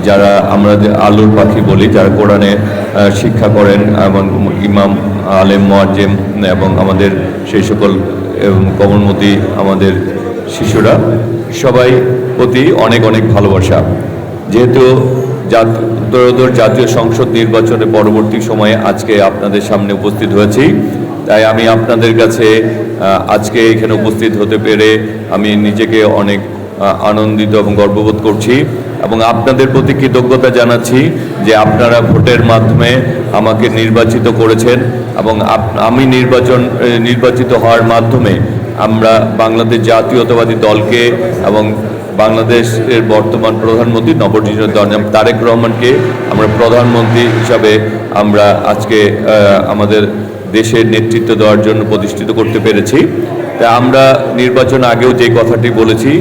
যারা আমরা যে আলুর পাখি বলি, যারা কোরআনে শিক্ষা করেন এবং ইমাম, আলেম, মুয়াজ্জিম এবং আমাদের সেই সকল কমলমতি আমাদের শিশুরা, সবাই প্রতি অনেক অনেক ভালোবাসা। যেহেতু ত্রয়োদশ জাতীয় সংসদ নির্বাচনে পরবর্তী সময়ে আজকে আপনাদের সামনে উপস্থিত হয়েছি, তাই আমি আপনাদের কাছে আজকে এখানে উপস্থিত হতে পেরে আমি নিজেকে অনেক আনন্দিত এবং গর্ববোধ করছি এবং আপনাদের প্রতি কৃতজ্ঞতা জানাচ্ছি যে আপনারা ভোটের মাধ্যমে আমাকে নির্বাচিত করেছেন এবং আমি নির্বাচিত হওয়ার মাধ্যমে আমরা বাংলাদেশ জাতীয়তাবাদী দলকে এবং বাংলাদেশের বর্তমান প্রধানমন্ত্রী নবনির্বাচিত জনাব তারেক রহমানকে আমরা প্রধানমন্ত্রী হিসাবে আমরা আজকে আমাদের দেশের নেতৃত্ব দেওয়ার জন্য প্রতিষ্ঠিত করতে পেরেছি। তা আমরা নির্বাচন আগেও যে কথাটি বলেছি,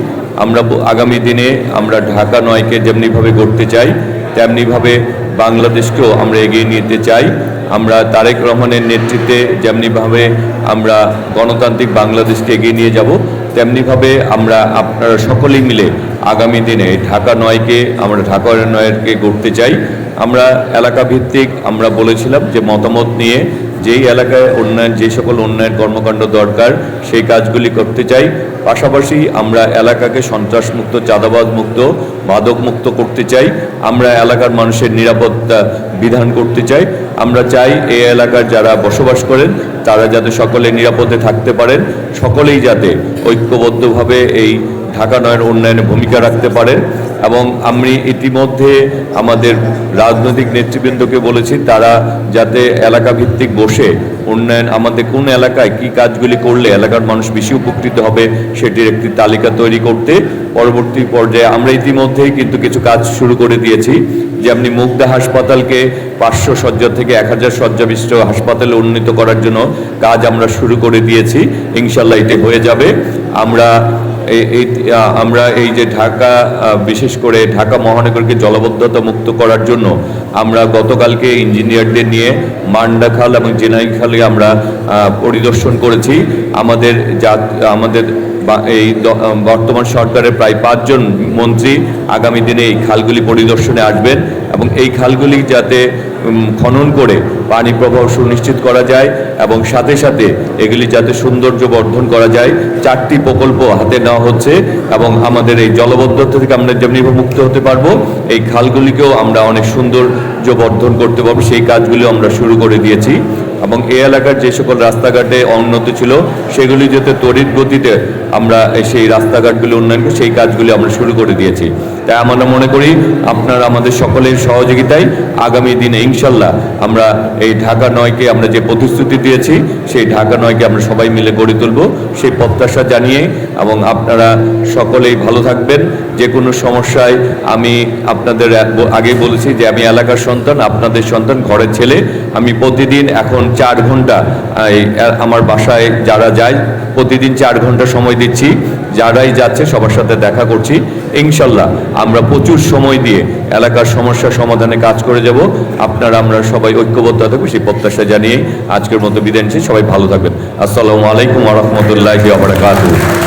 আমরা আগামী দিনে আমরা ঢাকা ৯কে যেমনিভাবে গড়তে চাই তেমনিভাবে বাংলাদেশকেও আমরা এগিয়ে নিতে চাই। আমরা তারেক রহমানের নেতৃত্বে যেমনিভাবে আমরা গণতান্ত্রিক বাংলাদেশকে এগিয়ে নিয়ে যাব, তেমনিভাবে আমরা আপনারা সকলেই মিলে আগামী দিনে ঢাকা ৯কে আমরা ঢাকা ৯কে গড়তে চাই। আমরা এলাকা ভিত্তিক আমরা বলেছিলাম যে মতামত নিয়ে যেই এলাকায় যে সকল উন্নয়ন কর্মকাণ্ড দরকার সেই কাজগুলি করতে চাই। পাশাপাশি আমরা এলাকাকে সন্ত্রাসমুক্ত, চাঁদাবাজ মুক্ত, মাদক মুক্ত করতে চাই। আমরা এলাকার মানুষের নিরাপত্তা বিধান করতে চাই। আমরা চাই এই এলাকার যারা বসবাস করেন তারা যাতে সকলে নিরাপদে থাকতে পারেন, সকলেই যাতে ঐক্যবদ্ধভাবে এই ঢাকা ৯-এর উন্নয়নে ভূমিকা রাখতে পারেন। এবং আমি ইতিমধ্যে আমাদের রাজনৈতিক নেতৃবৃন্দকে বলেছি তারা যাতে এলাকা ভিত্তিক বসে উন্নয়ন আমাদের কোন এলাকায় কি কাজগুলি করলে এলাকার মানুষ বেশি উপকৃত হবে সেটির একটি তালিকা তৈরি করতে পরবর্তী পর্যায়ে আমরা ইতিমধ্যেই কিন্তু কিছু কাজ শুরু করে দিয়েছি। যেমনি মুগদা হাসপাতালকে 500 শয্যা থেকে 1000 শয্যা বিশিষ্ট হাসপাতালে উন্নীত করার জন্য কাজ আমরা শুরু করে দিয়েছি, ইনশাল্লাহ এটি হয়ে যাবে। আমরা এই যে ঢাকা, বিশেষ করে ঢাকা মহানগরকে জলাবদ্ধতা মুক্ত করার জন্য আমরা গতকালকে ইঞ্জিনিয়ারদের নিয়ে মান্ডাখাল এবং জেনাইখালে আমরা পরিদর্শন করেছি। আমাদের এই বর্তমান সরকারের প্রায় 5 জন মন্ত্রী আগামী দিনে এই খালগুলি পরিদর্শনে আসবেন এবং এই খালগুলি যাতে খনন করে পানি প্রবাহ সুনিশ্চিত করা যায় এবং সাথে সাথে এগুলি যাতে সৌন্দর্য বর্ধন করা যায়। 4টি প্রকল্প হাতে নেওয়া হচ্ছে এবং আমাদের এই জলবদ্ধতা থেকে আমরা যেমনিভাবে মুক্ত হতে পারবো, এই খালগুলিকেও আমরা অনেক সৌন্দর্য বর্ধন করতে পারবো, সেই কাজগুলি আমরা শুরু করে দিয়েছি। এবং এই এলাকার যে সকল রাস্তাঘাটে অউন্নতি ছিল সেগুলি যাতে তড়িৎ গতিতে আমরা সেই রাস্তাঘাটগুলি উন্নয়ন করি সেই কাজগুলি আমরা শুরু করে দিয়েছি। তাই আমরা মনে করি আপনারা আমাদের সকলের সহযোগিতায় আগামী দিনে ইনশাল্লাহ আমরা এই ঢাকা ৯কে আমরা যে প্রতিশ্রুতি দিয়েছি সেই ঢাকা 9কে আমরা সবাই মিলে গড়ে তুলব সেই প্রত্যাশা জানিয়ে, এবং আপনারা সকলেই ভালো থাকবেন। যে কোনো সমস্যায় আমি আপনাদের আগে বলেছি যে আমি এলাকার সন্তান, আপনাদের সন্তান, ঘরের ছেলে। আমি প্রতিদিন এখন 4 ঘন্টা আমার বাসায় যারা যায় প্রতিদিন 4 ঘন্টা সময় দিচ্ছি, যারাই যাচ্ছে সবার সাথে দেখা করছি। ইনশাল্লাহ আমরা প্রচুর সময় দিয়ে এলাকার সমস্যা সমাধানে কাজ করে যাব। আপনারা আমরা সবাই ঐক্যবদ্ধ থাকবো সেই প্রত্যাশা জানিয়ে আজকের মতো বিদায় নিচ্ছি। সবাই ভালো থাকবেন। আসসালামু আলাইকুম ওয়া রাহমাতুল্লাহি ওয়া বারাকাতুহু।